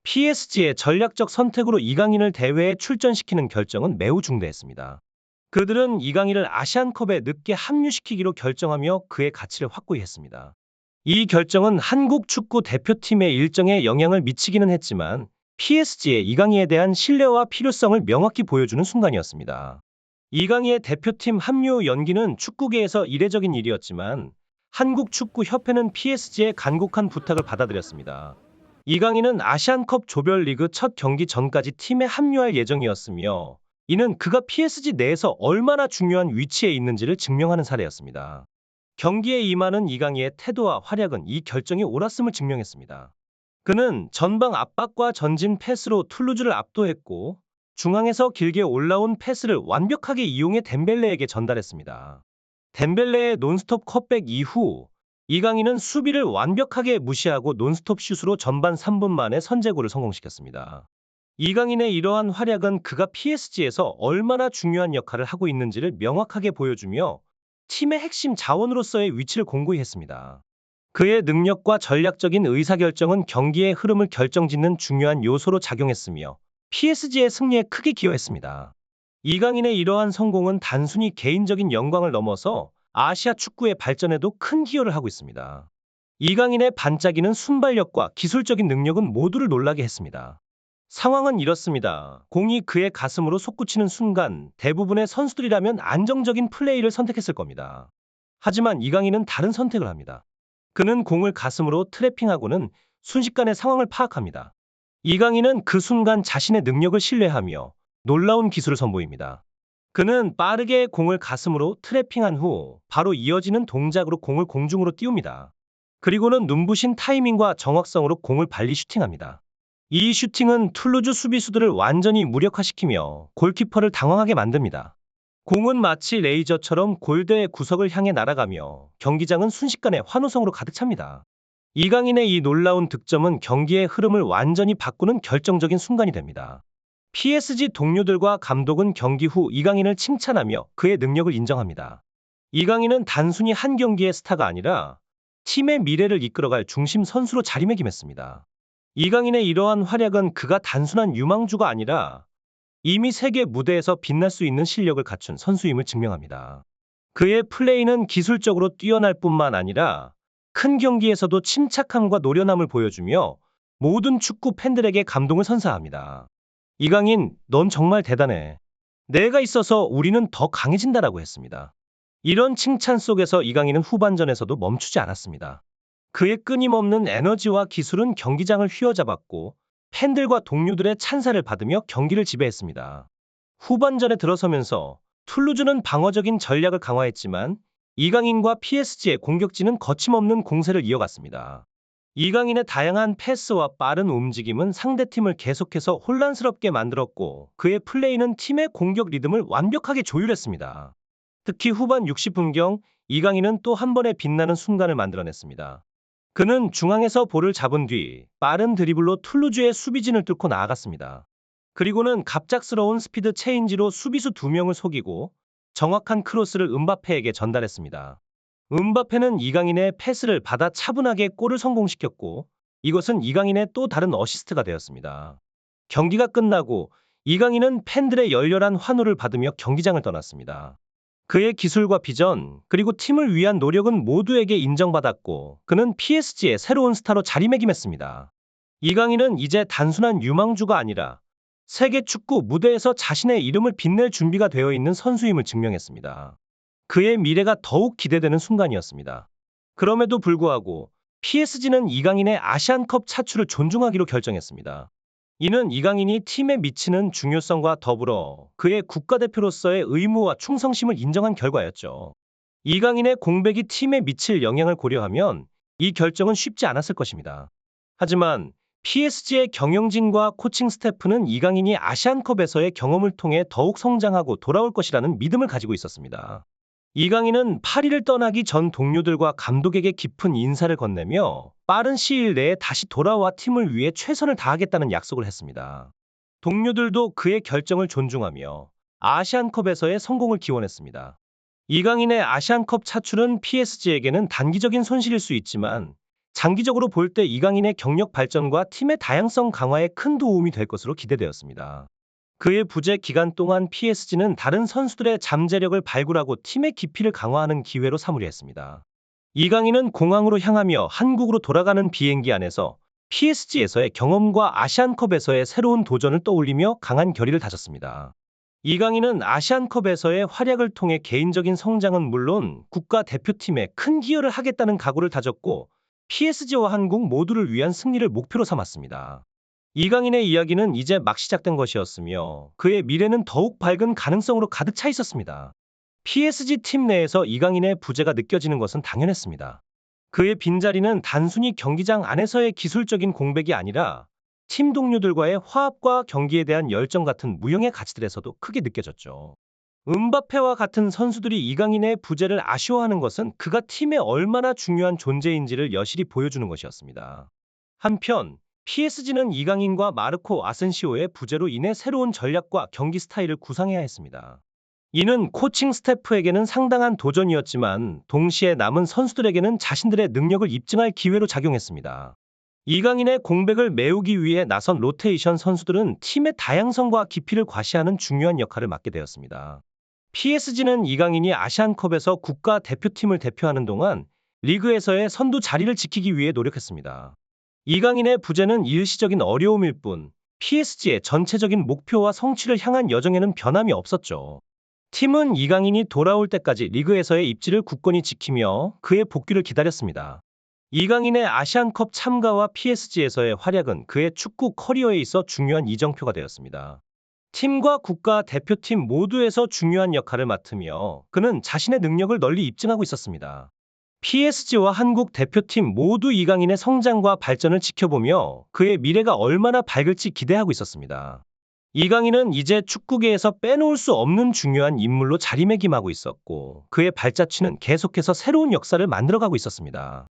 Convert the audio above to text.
PSG의 전략적 선택으로 이강인을 대회에 출전시키는 결정은 매우 중대했습니다. 그들은 이강인을 아시안컵에 늦게 합류시키기로 결정하며 그의 가치를 확고히 했습니다. 이 결정은 한국 축구 대표팀의 일정에 영향을 미치기는 했지만 PSG의 이강인에 대한 신뢰와 필요성을 명확히 보여주는 순간이었습니다. 이강인의 대표팀 합류 연기는 축구계에서 이례적인 일이었지만 한국축구협회는 PSG의 간곡한 부탁을 받아들였습니다. 이강인은 아시안컵 조별리그 첫 경기 전까지 팀에 합류할 예정이었으며 이는 그가 PSG 내에서 얼마나 중요한 위치에 있는지를 증명하는 사례였습니다. 경기에 임하는 이강인의 태도와 활약은 이 결정이 옳았음을 증명했습니다. 그는 전방 압박과 전진 패스로 툴루즈를 압도했고 중앙에서 길게 올라온 패스를 완벽하게 이용해 덴벨레에게 전달했습니다. 덴벨레의 논스톱 컷백 이후 이강인은 수비를 완벽하게 무시하고 논스톱 슛으로 전반 3분 만에 선제골을 성공시켰습니다. 이강인의 이러한 활약은 그가 PSG에서 얼마나 중요한 역할을 하고 있는지를 명확하게 보여주며 팀의 핵심 자원으로서의 위치를 공고히 했습니다. 그의 능력과 전략적인 의사결정은 경기의 흐름을 결정짓는 중요한 요소로 작용했으며 PSG의 승리에 크게 기여했습니다. 이강인의 이러한 성공은 단순히 개인적인 영광을 넘어서 아시아 축구의 발전에도 큰 기여를 하고 있습니다. 이강인의 반짝이는 순발력과 기술적인 능력은 모두를 놀라게 했습니다. 상황은 이렇습니다. 공이 그의 가슴으로 솟구치는 순간 대부분의 선수들이라면 안정적인 플레이를 선택했을 겁니다. 하지만 이강인은 다른 선택을 합니다. 그는 공을 가슴으로 트래핑하고는 순식간에 상황을 파악합니다. 이강인은 그 순간 자신의 능력을 신뢰하며 놀라운 기술을 선보입니다. 그는 빠르게 공을 가슴으로 트래핑한 후 바로 이어지는 동작으로 공을 공중으로 띄웁니다. 그리고는 눈부신 타이밍과 정확성으로 공을 발리 슈팅합니다. 이 슈팅은 툴루즈 수비수들을 완전히 무력화시키며 골키퍼를 당황하게 만듭니다. 공은 마치 레이저처럼 골대의 구석을 향해 날아가며 경기장은 순식간에 환호성으로 가득 찹니다. 이강인의 이 놀라운 득점은 경기의 흐름을 완전히 바꾸는 결정적인 순간이 됩니다. PSG 동료들과 감독은 경기 후 이강인을 칭찬하며 그의 능력을 인정합니다. 이강인은 단순히 한 경기의 스타가 아니라 팀의 미래를 이끌어갈 중심 선수로 자리매김했습니다. 이강인의 이러한 활약은 그가 단순한 유망주가 아니라 이미 세계 무대에서 빛날 수 있는 실력을 갖춘 선수임을 증명합니다. 그의 플레이는 기술적으로 뛰어날 뿐만 아니라 큰 경기에서도 침착함과 노련함을 보여주며 모든 축구 팬들에게 감동을 선사합니다. 이강인, 넌 정말 대단해. 내가 있어서 우리는 더 강해진다라고 했습니다. 이런 칭찬 속에서 이강인은 후반전에서도 멈추지 않았습니다. 그의 끊임없는 에너지와 기술은 경기장을 휘어잡았고 팬들과 동료들의 찬사를 받으며 경기를 지배했습니다. 후반전에 들어서면서 툴루즈는 방어적인 전략을 강화했지만 이강인과 PSG의 공격진은 거침없는 공세를 이어갔습니다. 이강인의 다양한 패스와 빠른 움직임은 상대팀을 계속해서 혼란스럽게 만들었고 그의 플레이는 팀의 공격 리듬을 완벽하게 조율했습니다. 특히 후반 60분경 이강인은 또 한 번의 빛나는 순간을 만들어냈습니다. 그는 중앙에서 볼을 잡은 뒤 빠른 드리블로 툴루즈의 수비진을 뚫고 나아갔습니다. 그리고는 갑작스러운 스피드 체인지로 수비수 2명을 속이고 정확한 크로스를 음바페에게 전달했습니다. 음바페는 이강인의 패스를 받아 차분하게 골을 성공시켰고 이것은 이강인의 또 다른 어시스트가 되었습니다. 경기가 끝나고 이강인은 팬들의 열렬한 환호를 받으며 경기장을 떠났습니다. 그의 기술과 비전, 그리고 팀을 위한 노력은 모두에게 인정받았고 그는 PSG의 새로운 스타로 자리매김했습니다. 이강인은 이제 단순한 유망주가 아니라 세계 축구 무대에서 자신의 이름을 빛낼 준비가 되어 있는 선수임을 증명했습니다. 그의 미래가 더욱 기대되는 순간이었습니다. 그럼에도 불구하고 PSG는 이강인의 아시안컵 차출을 존중하기로 결정했습니다. 이는 이강인이 팀에 미치는 중요성과 더불어 그의 국가대표로서의 의무와 충성심을 인정한 결과였죠. 이강인의 공백이 팀에 미칠 영향을 고려하면 이 결정은 쉽지 않았을 것입니다. 하지만 PSG의 경영진과 코칭 스태프는 이강인이 아시안컵에서의 경험을 통해 더욱 성장하고 돌아올 것이라는 믿음을 가지고 있었습니다. 이강인은 파리를 떠나기 전 동료들과 감독에게 깊은 인사를 건네며 빠른 시일 내에 다시 돌아와 팀을 위해 최선을 다하겠다는 약속을 했습니다. 동료들도 그의 결정을 존중하며 아시안컵에서의 성공을 기원했습니다. 이강인의 아시안컵 차출은 PSG에게는 단기적인 손실일 수 있지만 장기적으로 볼 때 이강인의 경력 발전과 팀의 다양성 강화에 큰 도움이 될 것으로 기대되었습니다. 그의 부재 기간 동안 PSG는 다른 선수들의 잠재력을 발굴하고 팀의 깊이를 강화하는 기회로 삼으려 했습니다. 이강인은 공항으로 향하며 한국으로 돌아가는 비행기 안에서 PSG에서의 경험과 아시안컵에서의 새로운 도전을 떠올리며 강한 결의를 다졌습니다. 이강인은 아시안컵에서의 활약을 통해 개인적인 성장은 물론 국가대표팀에 큰 기여를 하겠다는 각오를 다졌고 PSG와 한국 모두를 위한 승리를 목표로 삼았습니다. 이강인의 이야기는 이제 막 시작된 것이었으며 그의 미래는 더욱 밝은 가능성으로 가득 차 있었습니다. PSG 팀 내에서 이강인의 부재가 느껴지는 것은 당연했습니다. 그의 빈자리는 단순히 경기장 안에서의 기술적인 공백이 아니라 팀 동료들과의 화합과 경기에 대한 열정 같은 무형의 가치들에서도 크게 느껴졌죠. 음바페와 같은 선수들이 이강인의 부재를 아쉬워하는 것은 그가 팀에 얼마나 중요한 존재인지를 여실히 보여주는 것이었습니다. 한편 PSG는 이강인과 마르코 아센시오의 부재로 인해 새로운 전략과 경기 스타일을 구상해야 했습니다. 이는 코칭 스태프에게는 상당한 도전이었지만 동시에 남은 선수들에게는 자신들의 능력을 입증할 기회로 작용했습니다. 이강인의 공백을 메우기 위해 나선 로테이션 선수들은 팀의 다양성과 깊이를 과시하는 중요한 역할을 맡게 되었습니다. PSG는 이강인이 아시안컵에서 국가 대표팀을 대표하는 동안 리그에서의 선두 자리를 지키기 위해 노력했습니다. 이강인의 부재는 일시적인 어려움일 뿐 PSG의 전체적인 목표와 성취를 향한 여정에는 변함이 없었죠. 팀은 이강인이 돌아올 때까지 리그에서의 입지를 굳건히 지키며 그의 복귀를 기다렸습니다. 이강인의 아시안컵 참가와 PSG에서의 활약은 그의 축구 커리어에 있어 중요한 이정표가 되었습니다. 팀과 국가 대표팀 모두에서 중요한 역할을 맡으며 그는 자신의 능력을 널리 입증하고 있었습니다. PSG와 한국 대표팀 모두 이강인의 성장과 발전을 지켜보며 그의 미래가 얼마나 밝을지 기대하고 있었습니다. 이강인은 이제 축구계에서 빼놓을 수 없는 중요한 인물로 자리매김하고 있었고 그의 발자취는 계속해서 새로운 역사를 만들어가고 있었습니다.